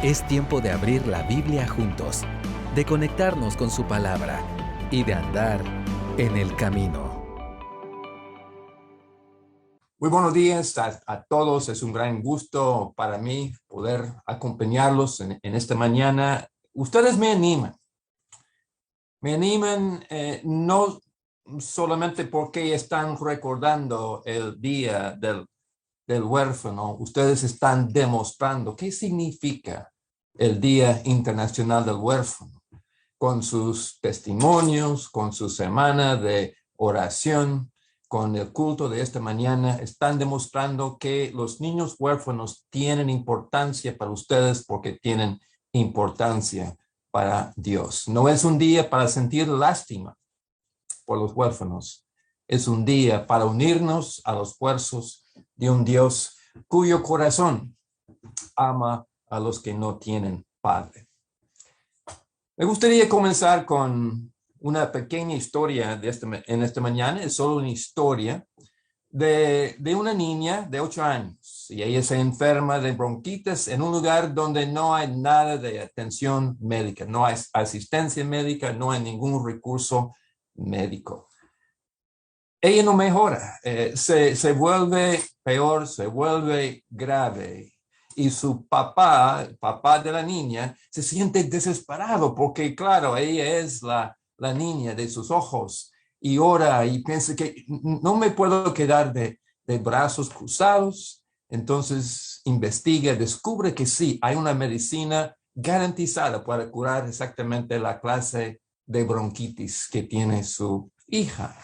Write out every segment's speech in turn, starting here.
Es tiempo de abrir la Biblia juntos, de conectarnos con su palabra y de andar en el camino. Muy buenos días a todos. Es un gran gusto para mí poder acompañarlos en esta mañana. Ustedes me animan. No solamente porque están recordando el día del huérfano. Ustedes están demostrando qué significa el Día Internacional del Huérfano, con sus testimonios, con su semana de oración, con el culto de esta mañana. Están demostrando que los niños huérfanos tienen importancia para ustedes porque tienen importancia para Dios. No es un día para sentir lástima por los huérfanos. Es un día para unirnos a los esfuerzos de un Dios cuyo corazón ama a los que no tienen padre. Me gustaría comenzar con una pequeña historia en esta mañana. Es solo una historia de una niña de 8 años y ella se enferma de bronquitis en un lugar donde no hay nada de atención médica, no hay asistencia médica, no hay ningún recurso médico. Ella no mejora, se vuelve peor, se vuelve grave. Y su papá, el papá de la niña, se siente desesperado porque, claro, ella es la niña de sus ojos y ora y piensa que no me puedo quedar de brazos cruzados. Entonces investiga, descubre que sí, hay una medicina garantizada para curar exactamente la clase de bronquitis que tiene su hija.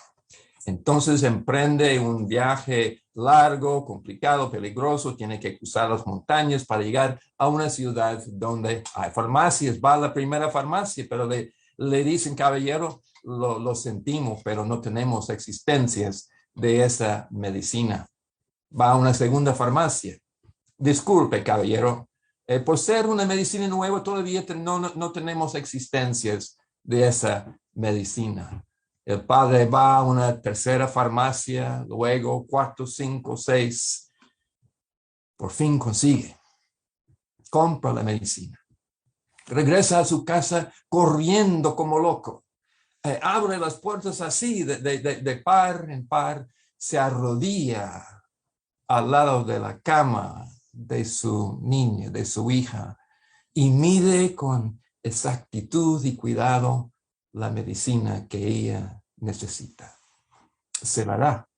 Entonces emprende un viaje largo, complicado, peligroso. Tiene que cruzar las montañas para llegar a una ciudad donde hay farmacias. Va a la primera farmacia, pero le dicen, caballero, lo sentimos, pero no tenemos existencias de esa medicina. Va a una segunda farmacia. Disculpe, caballero, por ser una medicina nueva todavía no tenemos existencias de esa medicina. El padre va a una tercera farmacia, luego 4, 5, 6. Por fin consigue. Compra la medicina. Regresa a su casa corriendo como loco. Abre las puertas así, de par en par. Se arrodilla al lado de la cama de su niña, de su hija, y mide con exactitud y cuidado la medicina que ella necesita. Se la da.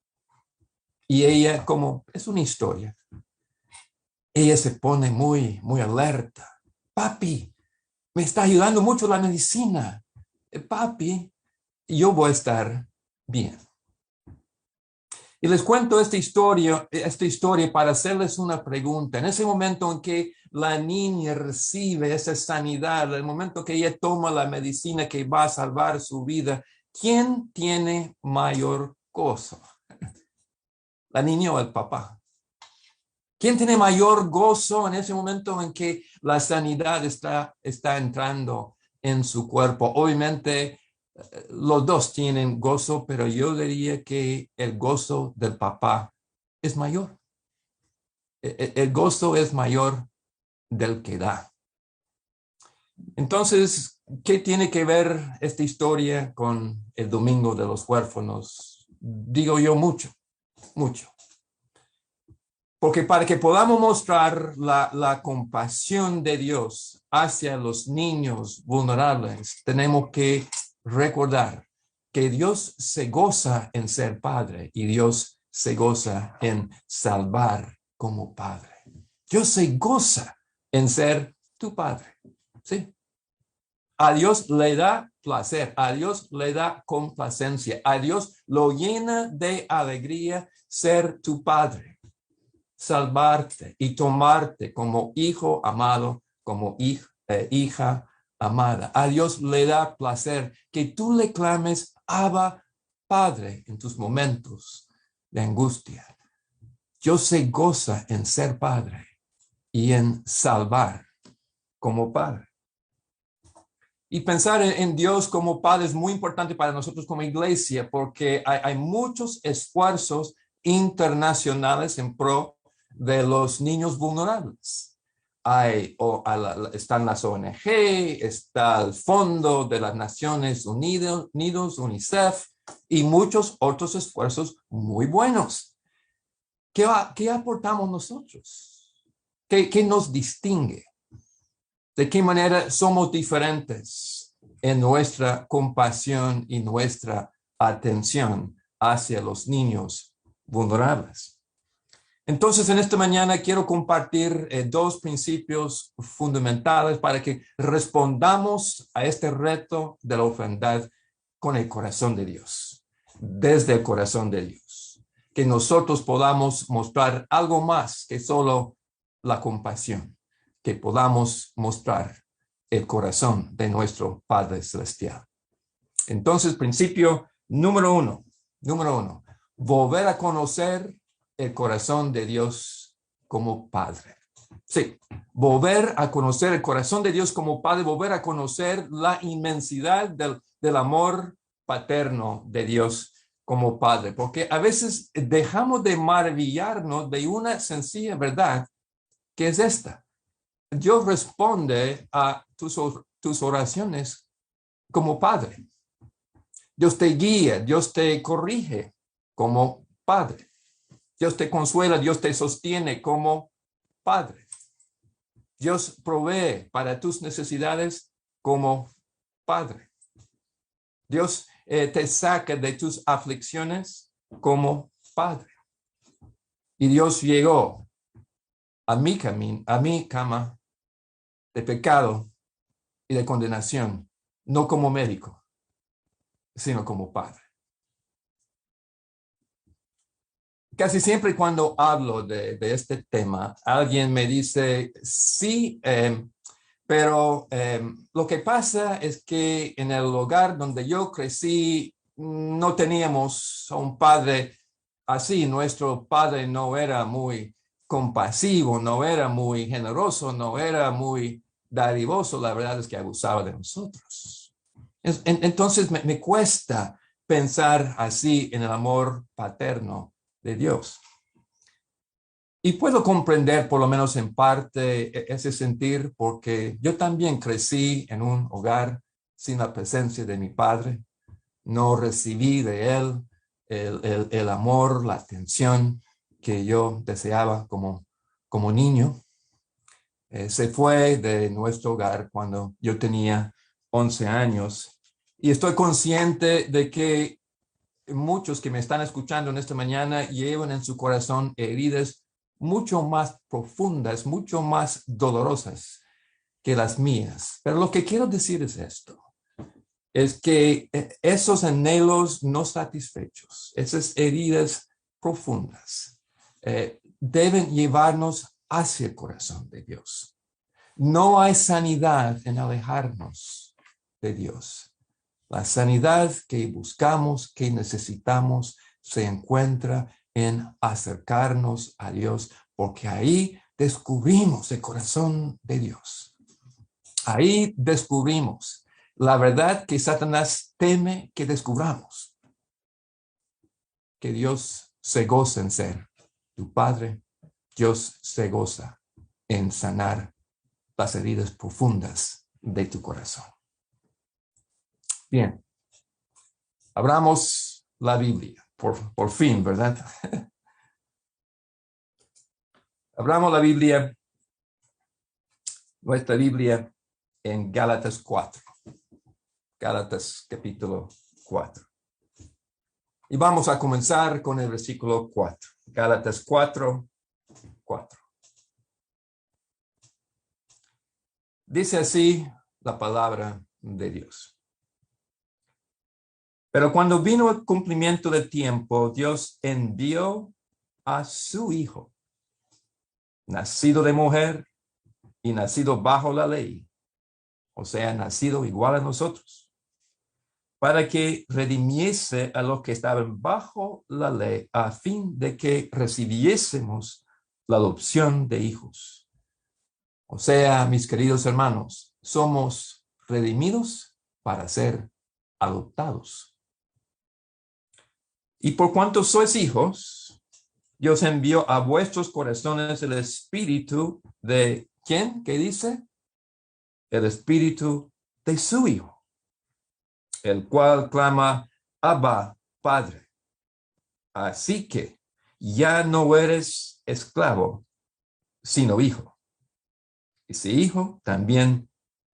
Y ella, como es una historia, ella se pone muy, muy alerta. Papi, me está ayudando mucho la medicina. Papi, yo voy a estar bien. Y les cuento esta historia para hacerles una pregunta. En ese momento en que la niña recibe esa sanidad, el momento que ella toma la medicina que va a salvar su vida, ¿quién tiene mayor gozo? ¿La niña o el papá? ¿Quién tiene mayor gozo en ese momento en que la sanidad está entrando en su cuerpo? Obviamente, los dos tienen gozo, pero yo diría que el gozo del papá es mayor. El gozo es mayor del que da. Entonces, ¿qué tiene que ver esta historia con el Domingo de los Huérfanos? Digo yo mucho, mucho. Porque para que podamos mostrar la compasión de Dios hacia los niños vulnerables, tenemos que recordar que Dios se goza en ser padre y Dios se goza en salvar como padre. Dios se goza en ser tu padre, ¿sí? A Dios le da placer, a Dios le da complacencia, a Dios lo llena de alegría ser tu padre, salvarte y tomarte como hijo amado, como hija amada. A Dios le da placer que tú le clames Abba, Padre, en tus momentos de angustia. Dios se goza en ser padre y en salvar como padre. Y pensar en Dios como padre es muy importante para nosotros como iglesia porque hay muchos esfuerzos internacionales en pro de los niños vulnerables. están las ONG, está el Fondo de las Naciones Unidas, UNICEF, y muchos otros esfuerzos muy buenos. ¿Qué aportamos nosotros? ¿Qué nos distingue? ¿De qué manera somos diferentes en nuestra compasión y nuestra atención hacia los niños vulnerables? Entonces, en esta mañana quiero compartir dos principios fundamentales para que respondamos a este reto de la orfandad con el corazón de Dios, desde el corazón de Dios. Que nosotros podamos mostrar algo más que solo la compasión, que podamos mostrar el corazón de nuestro Padre Celestial. Entonces, principio número uno, volver a conocer el corazón de Dios como Padre. Sí, volver a conocer el corazón de Dios como Padre, volver a conocer la inmensidad del amor paterno de Dios como Padre, porque a veces dejamos de maravillarnos de una sencilla verdad que es esta. Dios responde a tus oraciones como Padre. Dios te guía, Dios te corrige como Padre. Dios te consuela, Dios te sostiene como Padre. Dios provee para tus necesidades como Padre. Dios te saca de tus aflicciones como Padre. Y Dios llegó a mi cama de pecado y de condenación, no como médico, sino como Padre. Casi siempre cuando hablo de este tema, alguien me dice, sí, pero lo que pasa es que en el hogar donde yo crecí no teníamos a un padre así. Nuestro padre no era muy compasivo, no era muy generoso, no era muy dadivoso. La verdad es que abusaba de nosotros. Entonces me cuesta pensar así en el amor paterno de Dios. Y puedo comprender, por lo menos en parte, ese sentir, porque yo también crecí en un hogar sin la presencia de mi padre. No recibí de él el amor, la atención que yo deseaba como niño. Se fue de nuestro hogar cuando yo tenía 11 años. Y estoy consciente de que muchos que me están escuchando en esta mañana llevan en su corazón heridas mucho más profundas, mucho más dolorosas que las mías. Pero lo que quiero decir es esto, es que esos anhelos no satisfechos, esas heridas profundas, deben llevarnos hacia el corazón de Dios. No hay sanidad en alejarnos de Dios. La sanidad que buscamos, que necesitamos, se encuentra en acercarnos a Dios, porque ahí descubrimos el corazón de Dios. Ahí descubrimos la verdad que Satanás teme que descubramos. Que Dios se goza en ser tu Padre. Dios se goza en sanar las heridas profundas de tu corazón. Bien, abramos la Biblia, por fin, ¿verdad? Abramos la Biblia, nuestra Biblia, en Gálatas 4. Gálatas capítulo 4. Y vamos a comenzar con el versículo 4. Gálatas 4. Dice así la palabra de Dios. Pero cuando vino el cumplimiento del tiempo, Dios envió a su Hijo, nacido de mujer y nacido bajo la ley, o sea, nacido igual a nosotros, para que redimiese a los que estaban bajo la ley, a fin de que recibiésemos la adopción de hijos. O sea, mis queridos hermanos, somos redimidos para ser adoptados. Y por cuanto sois hijos, Dios envió a vuestros corazones el espíritu de ¿Quién? ¿Qué dice? El Espíritu de su Hijo, el cual clama, Abba, Padre. Así que ya no eres esclavo, sino hijo. Y si hijo, también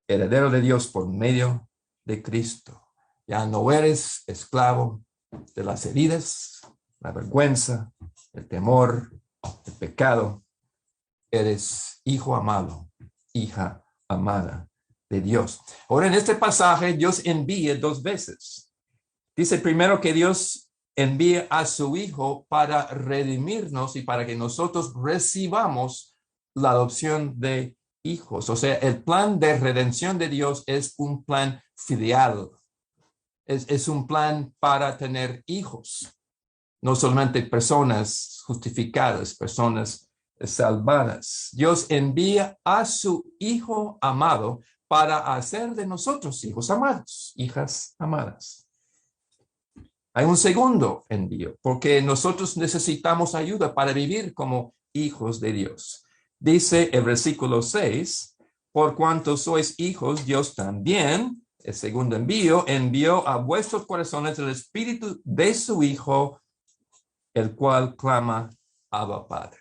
heredero de Dios por medio de Cristo. Ya no eres esclavo de las heridas, la vergüenza, el temor, el pecado. Eres hijo amado, hija amada de Dios. Ahora, en este pasaje, Dios envía 2 veces. Dice primero que Dios envía a su Hijo para redimirnos y para que nosotros recibamos la adopción de hijos. O sea, el plan de redención de Dios es un plan filial. Es un plan para tener hijos. No solamente personas justificadas, personas salvadas. Dios envía a su Hijo amado para hacer de nosotros hijos amados, hijas amadas. Hay un segundo envío, porque nosotros necesitamos ayuda para vivir como hijos de Dios. Dice el versículo 6, por cuanto sois hijos, Dios también, el segundo envío, envió a vuestros corazones el Espíritu de su Hijo, el cual clama, Abba, Padre.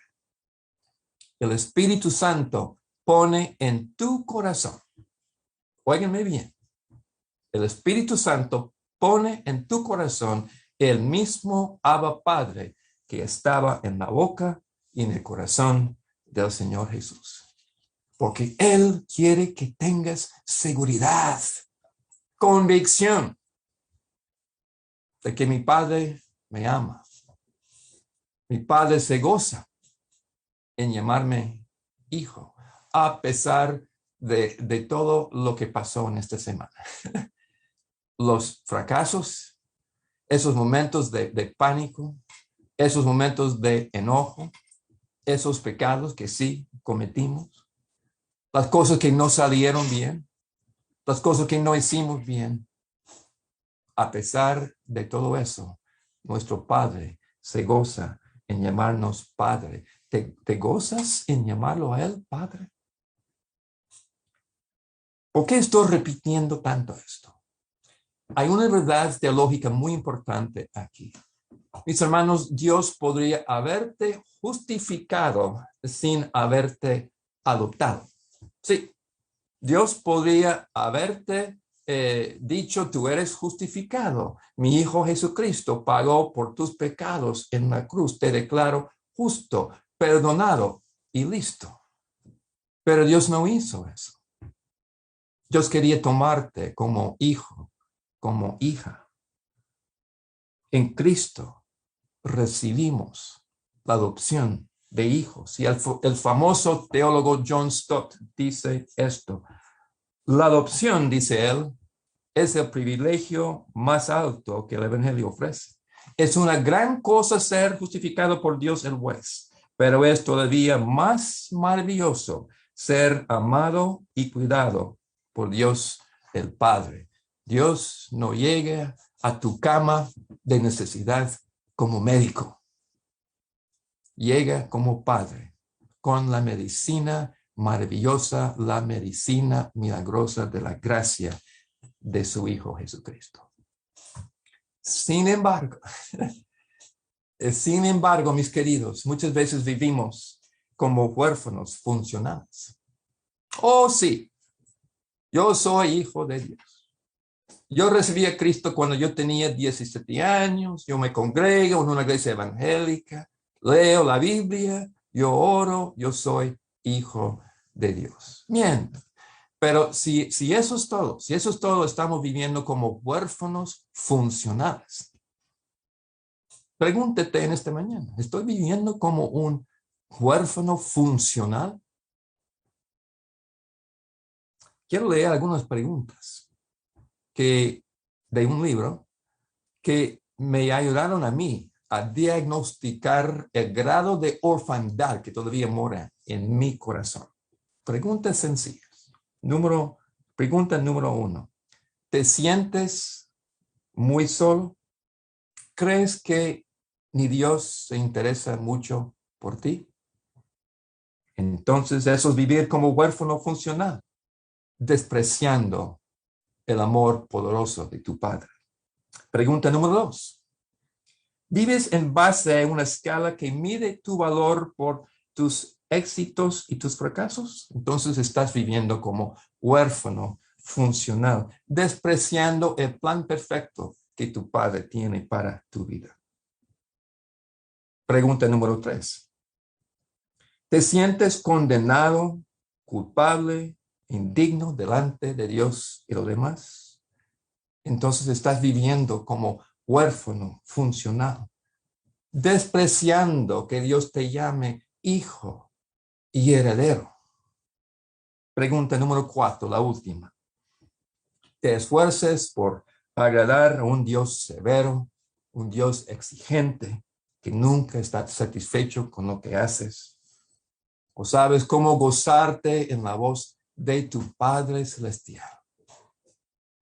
El Espíritu Santo pone en tu corazón, óiganme bien, el Espíritu Santo pone en tu corazón el mismo Abba Padre que estaba en la boca y en el corazón del Señor Jesús. Porque Él quiere que tengas seguridad, convicción de que mi Padre me ama. Mi Padre se goza en llamarme hijo, a pesar de todo lo que pasó en esta semana. Los fracasos, esos momentos de pánico, esos momentos de enojo, esos pecados que sí cometimos, las cosas que no salieron bien, las cosas que no hicimos bien. A pesar de todo eso, nuestro Padre se goza en llamarnos Padre. ¿Te gozas en llamarlo a Él Padre? ¿Por qué estoy repitiendo tanto esto? Hay una verdad teológica muy importante aquí. Mis hermanos, Dios podría haberte justificado sin haberte adoptado. Sí, Dios podría haberte dicho, tú eres justificado. Mi Hijo Jesucristo pagó por tus pecados en la cruz. Te declaro justo, perdonado y listo. Pero Dios no hizo eso. Dios quería tomarte como hijo, como hija. En Cristo recibimos la adopción de hijos. Y el famoso teólogo John Stott dice esto. La adopción, dice él, es el privilegio más alto que el Evangelio ofrece. Es una gran cosa ser justificado por Dios el juez, pero es todavía más maravilloso ser amado y cuidado por Dios el Padre. Dios no llega a tu cama de necesidad como médico. Llega como Padre, con la medicina maravillosa, la medicina milagrosa de la gracia de su Hijo Jesucristo. Sin embargo, mis queridos, muchas veces vivimos como huérfanos funcionales. Oh, sí, yo soy hijo de Dios. Yo recibí a Cristo cuando yo tenía 17 años, yo me congrego en una iglesia evangélica, leo la Biblia, yo oro, yo soy hijo de Dios. Bien, pero si eso es todo, estamos viviendo como huérfanos funcionales. Pregúntete en esta mañana, ¿estoy viviendo como un huérfano funcional? Quiero leer algunas preguntas de un libro que me ayudaron a mí a diagnosticar el grado de orfandad que todavía mora en mi corazón. Preguntas sencillas. Pregunta número 1. ¿Te sientes muy solo? ¿Crees que ni Dios se interesa mucho por ti? Entonces eso es vivir como huérfano funcional, despreciando el amor poderoso de tu Padre. Pregunta número 2. ¿Vives en base a una escala que mide tu valor por tus éxitos y tus fracasos? Entonces estás viviendo como huérfano funcional, despreciando el plan perfecto que tu Padre tiene para tu vida. Pregunta número 3. ¿Te sientes condenado, culpable, indigno delante de Dios y los demás? Entonces estás viviendo como huérfano funcional, despreciando que Dios te llame hijo y heredero. Pregunta número 4, la última. ¿Te esfuerces por agradar a un Dios severo, un Dios exigente, que nunca está satisfecho con lo que haces? ¿O sabes cómo gozarte en la voz de tu Padre Celestial?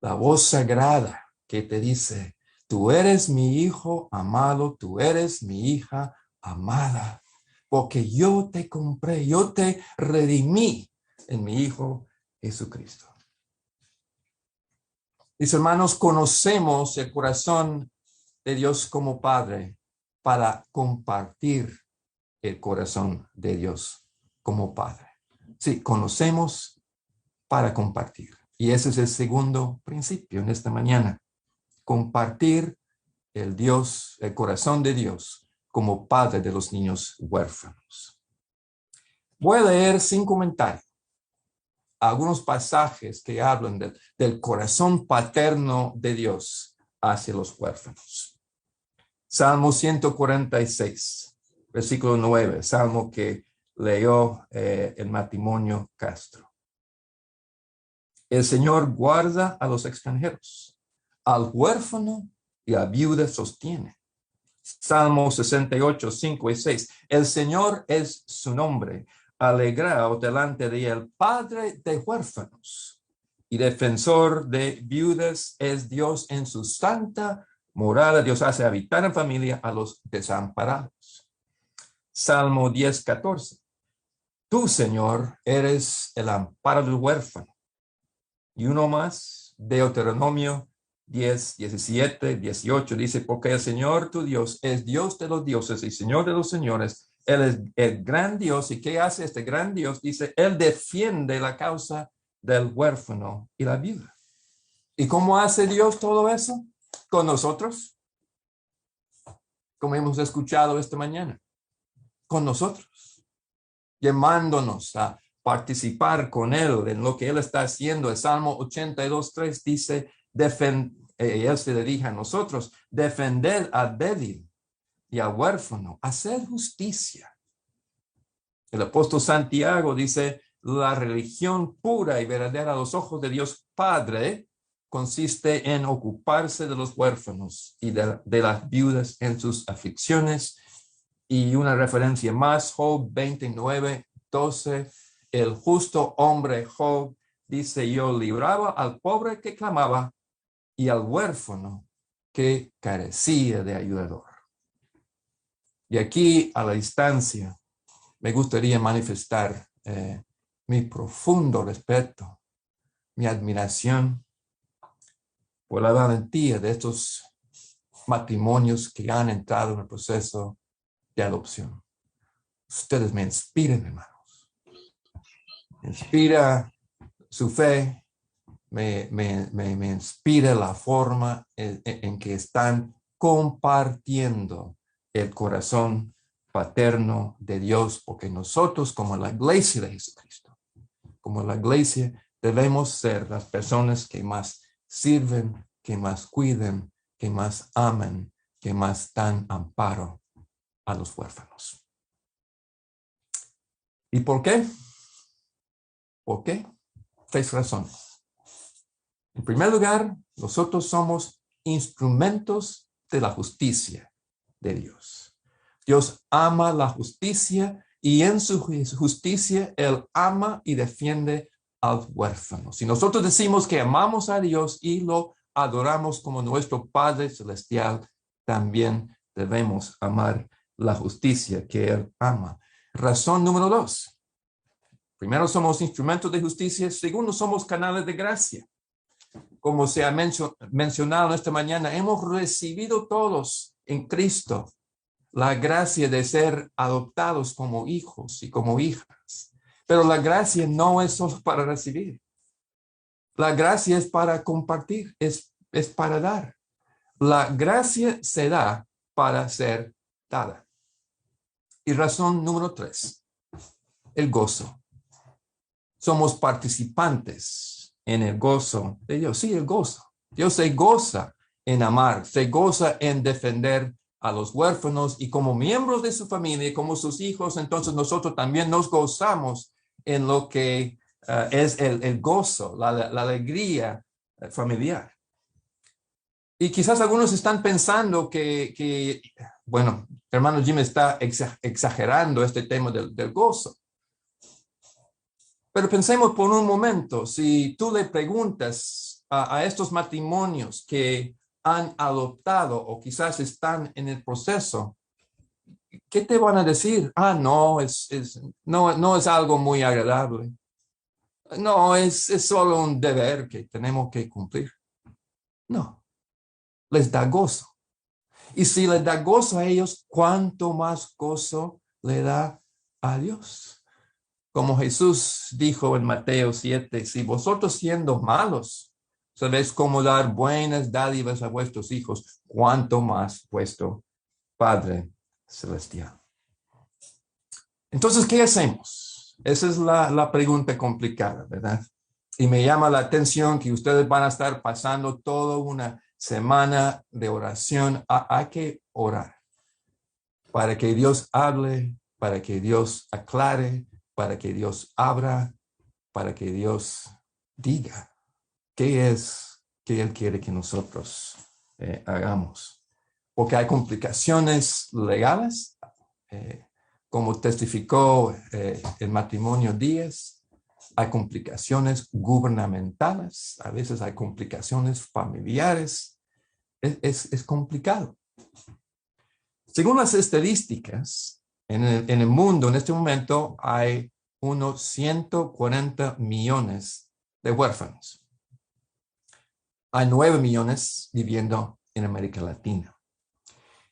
La voz sagrada que te dice, tú eres mi hijo amado, tú eres mi hija amada, porque yo te compré, yo te redimí en mi Hijo Jesucristo. Mis hermanos, conocemos el corazón de Dios como Padre para compartir el corazón de Dios como Padre. Sí, conocemos para compartir. Y ese es el segundo principio en esta mañana. Compartir el corazón de Dios como Padre de los niños huérfanos. Voy a leer sin comentario algunos pasajes que hablan del corazón paterno de Dios hacia los huérfanos. Salmo 146, versículo 9, salmo que leyó el matrimonio Castro. El Señor guarda a los extranjeros, al huérfano y a viuda sostiene. Salmo 68, 5 y 6. El Señor es su nombre. Alegraos delante de él, Padre de huérfanos y defensor de viudas es Dios en su santa morada. Dios hace habitar en familia a los desamparados. Salmo 10, 14. Tú, Señor, eres el amparo del huérfano. Y uno más, Deuteronomio 10, 17, 18, dice, porque el Señor tu Dios es Dios de los dioses y Señor de los señores. Él es el gran Dios. ¿Y qué hace este gran Dios? Dice, Él defiende la causa del huérfano y la viuda. ¿Y cómo hace Dios todo eso? Con nosotros. Como hemos escuchado esta mañana. Con nosotros. Llamándonos a participar con Él en lo que Él está haciendo. El Salmo 82, 3 dice, Él se dirige a nosotros, defender al débil y al huérfano, hacer justicia. El apóstol Santiago dice, la religión pura y verdadera a los ojos de Dios Padre consiste en ocuparse de los huérfanos y de las viudas en sus aflicciones. Y una referencia más, Job 29, 12, el justo hombre Job dice, yo libraba al pobre que clamaba y al huérfano que carecía de ayudador. Y aquí a la distancia me gustaría manifestar mi profundo respeto, mi admiración por la valentía de estos matrimonios que han entrado en el proceso de adopción. Ustedes me inspiran, hermanos. Me inspira su fe, me inspira la forma en que están compartiendo el corazón paterno de Dios, porque nosotros como la iglesia de Jesucristo, como la iglesia, debemos ser las personas que más sirven, que más cuiden, que más aman, que más dan amparo a los huérfanos. ¿Y por qué? ¿Por qué? 3 razones. En primer lugar, nosotros somos instrumentos de la justicia de Dios. Dios ama la justicia y en su justicia Él ama y defiende al huérfano. Si nosotros decimos que amamos a Dios y lo adoramos como nuestro Padre Celestial, también debemos amar la justicia que Él ama. Razón número 2. Primero, somos instrumentos de justicia. Segundo, somos canales de gracia. Como se ha mencionado esta mañana, hemos recibido todos en Cristo la gracia de ser adoptados como hijos y como hijas. Pero la gracia no es solo para recibir. La gracia es para compartir, es para dar. La gracia se da para ser dada. Y razón número 3, el gozo. Somos participantes en el gozo de Dios. Sí, el gozo. Dios se goza en amar, se goza en defender a los huérfanos y como miembros de su familia, como sus hijos, entonces nosotros también nos gozamos en lo que es el gozo, la alegría familiar. Y quizás algunos están pensando que bueno, hermano Jim está exagerando este tema del gozo. Pero pensemos por un momento, si tú le preguntas a estos matrimonios que han adoptado o quizás están en el proceso, ¿qué te van a decir? No, no es algo muy agradable. No, es solo un deber que tenemos que cumplir. No, les da gozo. Y si les da gozo a ellos, ¿cuánto más gozo le da a Dios? Como Jesús dijo en Mateo 7, si vosotros siendo malos, sabéis cómo dar buenas dádivas a vuestros hijos, ¿cuánto más vuestro Padre Celestial? Entonces, ¿qué hacemos? Esa es la pregunta complicada, ¿verdad? Y me llama la atención que ustedes van a estar pasando toda una semana de oración. Hay que orar para que Dios hable, para que Dios aclare, para que Dios abra, para que Dios diga qué es que Él quiere que nosotros hagamos. Porque hay complicaciones legales, como testificó el matrimonio Díaz, hay complicaciones gubernamentales, a veces hay complicaciones familiares. Es complicado. Según las estadísticas, en el mundo en este momento hay unos 140 millones de huérfanos. Hay 9 millones viviendo en América Latina.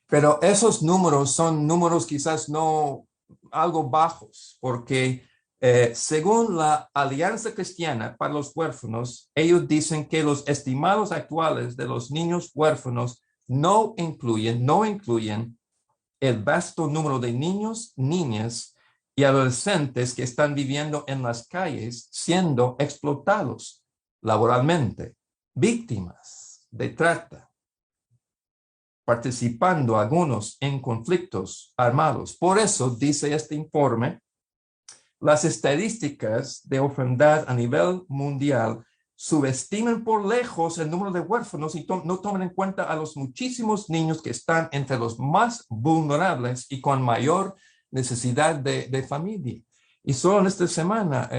Pero esos números son números quizás no algo bajos, porque según la Alianza Cristiana para los Huérfanos, ellos dicen que los estimados actuales de los niños huérfanos no incluyen el vasto número de niños, niñas y adolescentes que están viviendo en las calles siendo explotados laboralmente, víctimas de trata, participando algunos en conflictos armados. Por eso, dice este informe, las estadísticas de orfandad a nivel mundial subestiman por lejos el número de huérfanos y no toman en cuenta a los muchísimos niños que están entre los más vulnerables y con mayor necesidad de familia. Y solo en esta semana,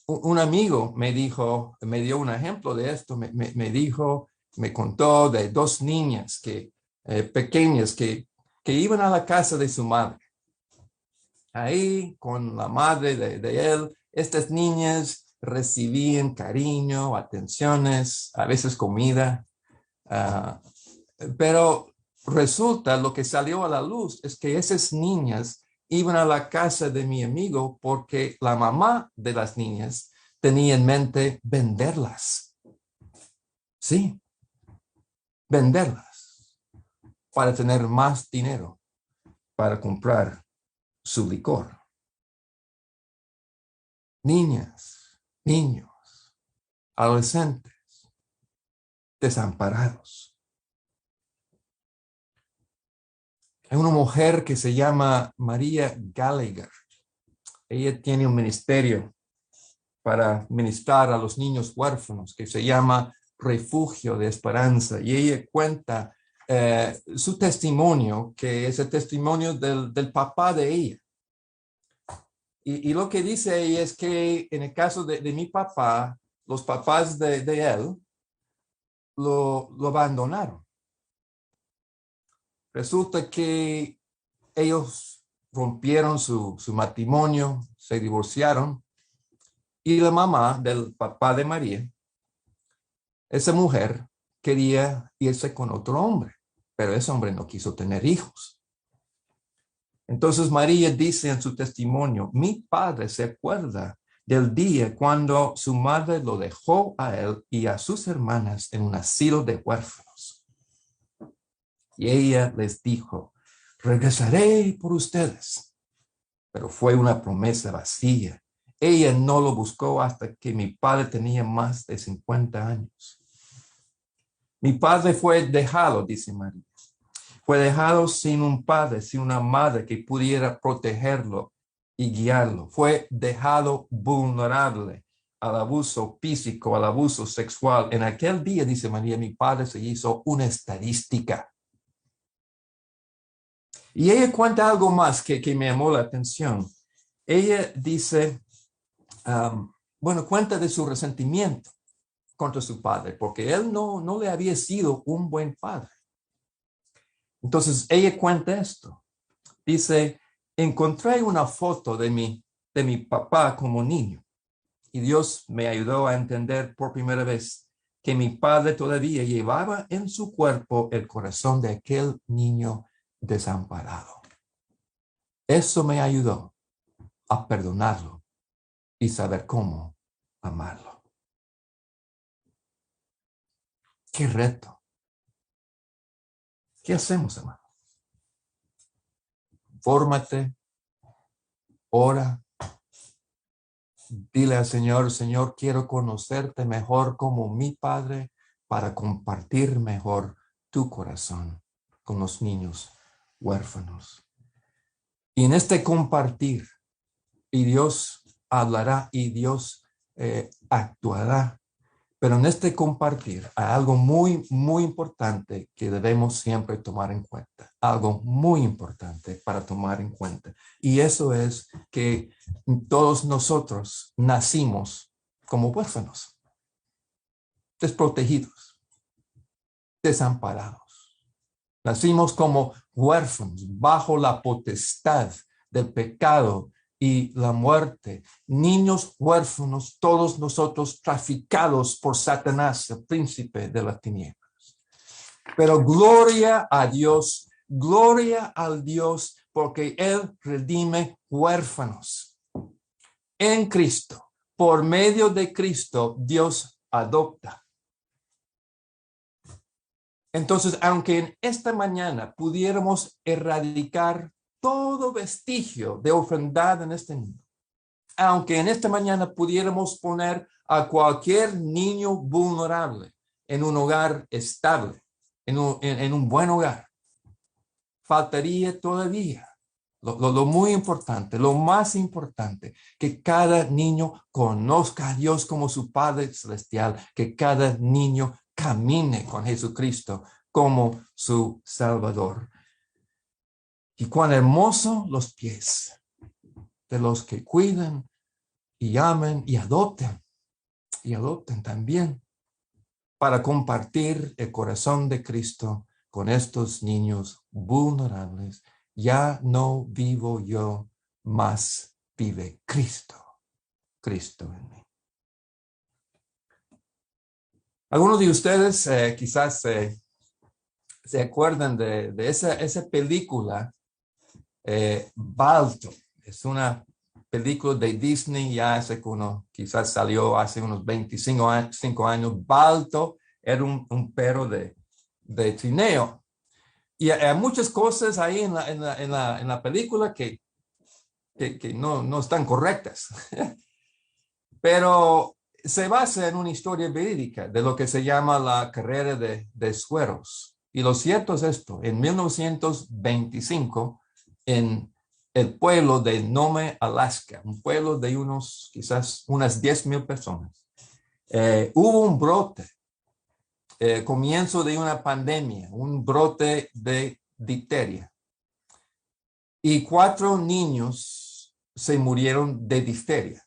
un amigo me dio un ejemplo de esto, me contó de 2 niñas pequeñas que iban a la casa de su madre. Ahí, con la madre de él, estas niñas recibían cariño, atenciones, a veces comida, pero resulta lo que salió a la luz es que esas niñas iban a la casa de mi amigo porque la mamá de las niñas tenía en mente venderlas. Sí, venderlas para tener más dinero para comprar su licor. Niñas, niños, adolescentes, desamparados. Hay una mujer que se llama María Gallagher. Ella tiene un ministerio para ministrar a los niños huérfanos que se llama Refugio de Esperanza. Y ella cuenta su testimonio, que es el testimonio del papá de ella. Y lo que dice ella es que en el caso de mi papá, los papás de él lo abandonaron. Resulta que ellos rompieron su matrimonio, se divorciaron Y la mamá del papá de María, esa mujer, quería irse con otro hombre, pero ese hombre no quiso tener hijos. Entonces María dice en su testimonio, mi padre se acuerda del día cuando su madre lo dejó a él y a sus hermanas en un asilo de huérfanos. Y ella les dijo, regresaré por ustedes. Pero fue una promesa vacía. Ella no lo buscó hasta que mi padre tenía más de 50 años. Mi padre fue dejado, dice María. Fue dejado sin un padre, sin una madre que pudiera protegerlo y guiarlo. Fue dejado vulnerable al abuso físico, al abuso sexual. En aquel día, dice María, mi padre se hizo una estadística. Y ella cuenta algo más que me llamó la atención. Ella dice, cuenta de su resentimiento contra su padre, porque él no le había sido un buen padre. Entonces ella cuenta esto. Dice, encontré una foto de mi papá como niño y Dios me ayudó a entender por primera vez que mi padre todavía llevaba en su cuerpo el corazón de aquel niño desamparado. Eso me ayudó a perdonarlo y saber cómo amarlo. ¡Qué reto! ¿Qué hacemos, hermano? Fórmate, ora, dile al Señor, Señor, quiero conocerte mejor como mi Padre para compartir mejor tu corazón con los niños huérfanos. Y en este compartir, y Dios hablará y Dios actuará. Pero en este compartir hay algo muy, muy importante que debemos siempre tomar en cuenta. Algo muy importante para tomar en cuenta. Y eso es que todos nosotros nacimos como huérfanos, desprotegidos, desamparados. Nacimos como huérfanos bajo la potestad del pecado y la muerte, niños huérfanos, todos nosotros traficados por Satanás, el príncipe de las tinieblas. Pero gloria a Dios, gloria al Dios, porque Él redime huérfanos. En Cristo, por medio de Cristo, Dios adopta. Entonces, aunque en esta mañana pudiéramos erradicar todo vestigio de orfandad en este mundo, aunque en esta mañana pudiéramos poner a cualquier niño vulnerable en un hogar estable, en un buen hogar, faltaría todavía lo muy importante, lo más importante, que cada niño conozca a Dios como su Padre Celestial, que cada niño camine con Jesucristo como su Salvador. Y cuán hermosos los pies de los que cuidan y amen y adopten también para compartir el corazón de Cristo con estos niños vulnerables. Ya no vivo yo, mas vive Cristo en mí. Algunos de ustedes quizás se acuerdan de esa película, Balto. Es una película de Disney, ya quizás salió hace unos 25 años. Balto era un perro de trineo. Y hay muchas cosas ahí en la película que no están correctas. Pero se basa en una historia verídica de lo que se llama la carrera de sueros. Y lo cierto es esto: en 1925, en el pueblo de Nome, Alaska, un pueblo de quizás unas 10,000 personas, hubo un brote, comienzo de una pandemia, un brote de difteria. Y 4 niños se murieron de difteria.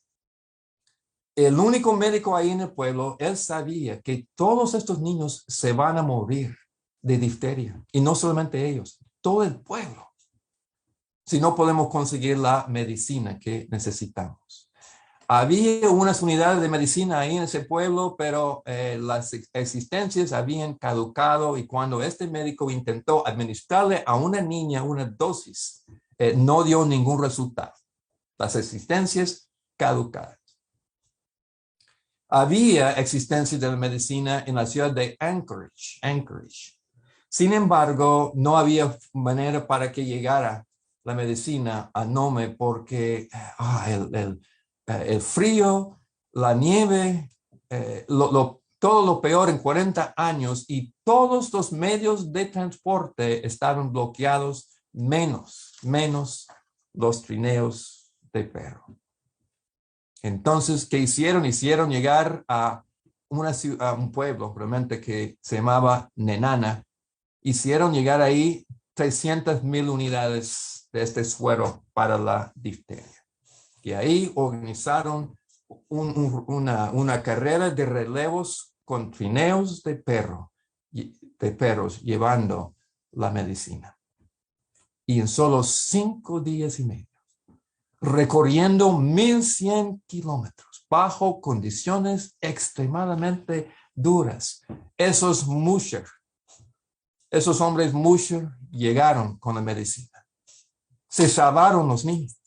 El único médico ahí en el pueblo, él sabía que todos estos niños se van a morir de difteria. Y no solamente ellos, todo el pueblo, si no podemos conseguir la medicina que necesitamos. Había unas unidades de medicina ahí en ese pueblo, pero las existencias habían caducado y cuando este médico intentó administrarle a una niña una dosis, no dio ningún resultado. Las existencias caducadas. Había existencias de la medicina en la ciudad de Anchorage. Sin embargo, no había manera para que llegara la medicina a Nome porque el frío, la nieve, todo lo peor en 40 años y todos los medios de transporte estaban bloqueados, menos los trineos de perro. Entonces, ¿qué hicieron? Hicieron llegar a un pueblo realmente que se llamaba Nenana. Hicieron llegar ahí 300,000 unidades de este suero para la difteria. Y ahí organizaron una carrera de relevos con trineos de perros llevando la medicina. Y en solo 5 días y medio, recorriendo 1,100 kilómetros bajo condiciones extremadamente duras, esos hombres musher llegaron con la medicina. Se salvaron los niños.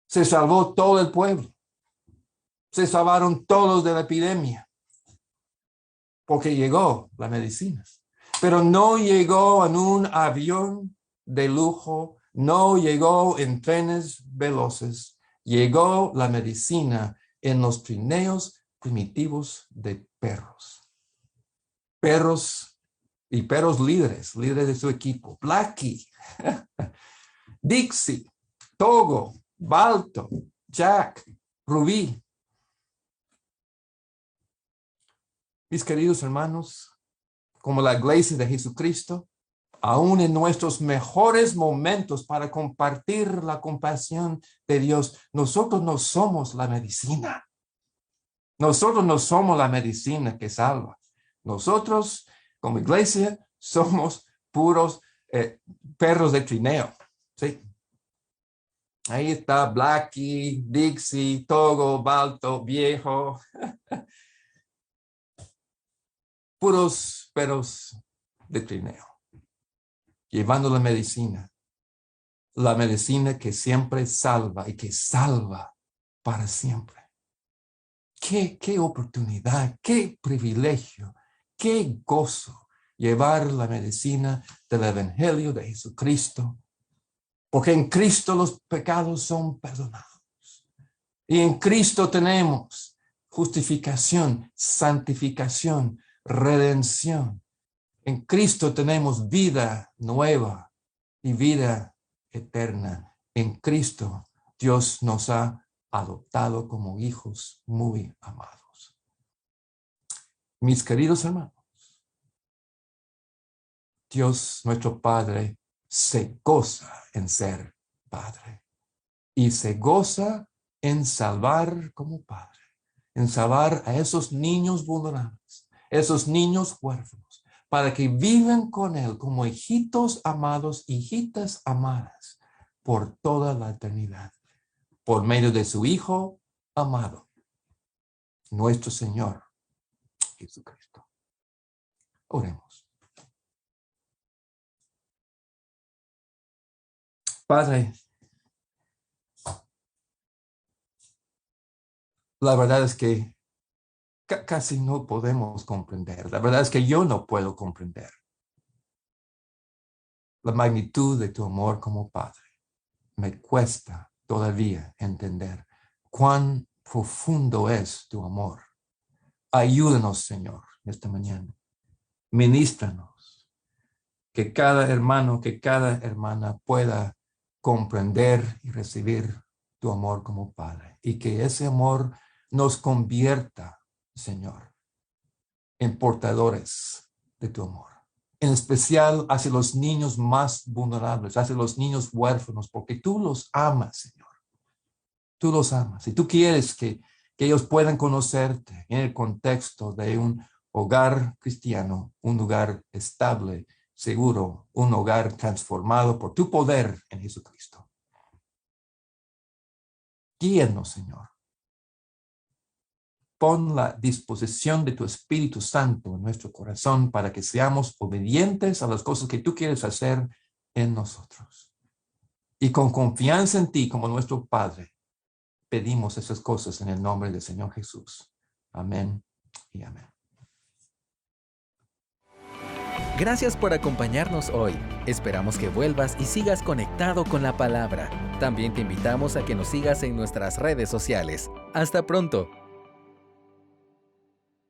Se salvó todo el pueblo. Se salvaron todos de la epidemia. Porque llegó la medicina. Pero no llegó en un avión de lujo, no llegó en trenes veloces. Llegó la medicina en los trineos primitivos de perros. Perros y perros líderes de su equipo. Blackie, Dixie, Togo, Balto, Jack, Rubí. Mis queridos hermanos, como la iglesia de Jesucristo, aún en nuestros mejores momentos para compartir la compasión de Dios, nosotros no somos la medicina. Nosotros no somos la medicina que salva. Nosotros, como iglesia, somos puros perros de trineo. ¿Sí? Ahí está Blackie, Dixie, Togo, Balto, Viejo. Puros perros de trineo. Llevando la medicina que siempre salva y que salva para siempre. Qué oportunidad, qué privilegio, qué gozo llevar la medicina del Evangelio de Jesucristo, porque en Cristo los pecados son perdonados y en Cristo tenemos justificación, santificación, redención. En Cristo tenemos vida nueva y vida eterna. En Cristo Dios nos ha adoptado como hijos muy amados. Mis queridos hermanos, Dios nuestro Padre se goza en ser Padre y se goza en salvar como Padre, en salvar a esos niños vulnerables, esos niños huérfanos, para que vivan con Él como hijitos amados, hijitas amadas, por toda la eternidad, por medio de su Hijo amado, nuestro Señor Jesucristo. Oremos. Padre, la verdad es que casi no podemos comprender. La verdad es que yo no puedo comprender la magnitud de tu amor como Padre. Me cuesta todavía entender cuán profundo es tu amor. Ayúdanos, Señor, esta mañana. Ministranos. Que cada hermano, que cada hermana pueda comprender y recibir tu amor como Padre. Y que ese amor nos convierta, Señor, en portadores de tu amor. En especial hacia los niños más vulnerables, hacia los niños huérfanos, porque tú los amas, Señor. Tú los amas y tú quieres que ellos puedan conocerte en el contexto de un hogar cristiano, un lugar estable, seguro, un hogar transformado por tu poder en Jesucristo. Guíanos, Señor. pon la disposición de tu Espíritu Santo en nuestro corazón para que seamos obedientes a las cosas que tú quieres hacer en nosotros. Y con confianza en ti como nuestro Padre, pedimos esas cosas en el nombre del Señor Jesús. Amén y amén. Gracias por acompañarnos hoy. Esperamos que vuelvas y sigas conectado con la palabra. También te invitamos a que nos sigas en nuestras redes sociales. Hasta pronto.